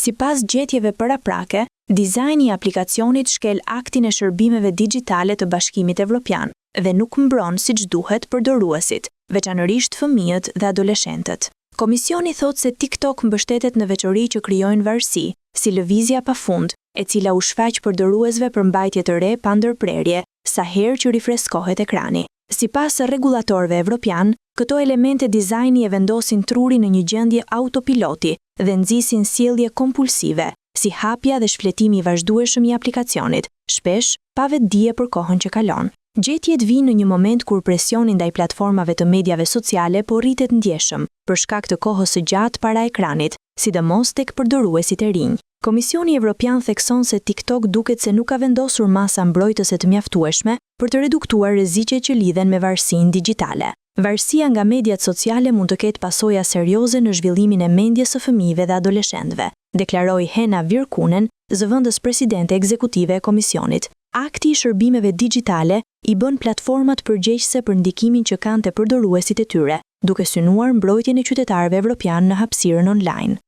Sipas gjetjeve paraprake, dizajni i aplikacionit shkel aktin e shërbimeve digjitale të Bashkimit Evropian dhe nuk mbron siç duhet përdoruesit, veçanërisht fëmijët dhe adoleshentët. Komisioni thot se TikTok mbështetet në veçori që krijojnë varësi, si lëvizja pafund, e cila u shfaq përdoruesve për mbajtje të re pa ndërprerje, sa herë që rifreskohet ekrani. Sipas rregullatorëve evropian, këto elemente dizajni e vendosin trurin në një gjendje autopiloti dhe nxisin sjellje kompulsive, si hapja dhe shfletimi i vazhdueshëm i aplikacionit, shpesh pa vetdije për kohën që kalon. Gjetjet vijnë në një moment kur presioni ndaj platformave të mediave sociale po rritet ndjeshëm për shkak të kohës së gjatë para ekranit, sidomos tek përdoruesit e rinj. Komisioni Evropian thekson se TikTok duket se nuk ka vendosur masa mbrojtëse të mjaftueshme për të reduktuar rreziqet që lidhen me varësinë digjitale. Varësia nga mediat sociale mund të ketë pasoja serioze në zhvillimin e mendjes së fëmijëve dhe adoleshentëve, deklaroi Hena Virkunen, zëvendës presidente ekzekutive e komisionit. Akti i shërbimeve digjitale i bën platformat përgjegjëse për ndikimin që kanë te përdoruesit e tyre, duke synuar mbrojtjen e qytetarëve evropian në hapësirën online.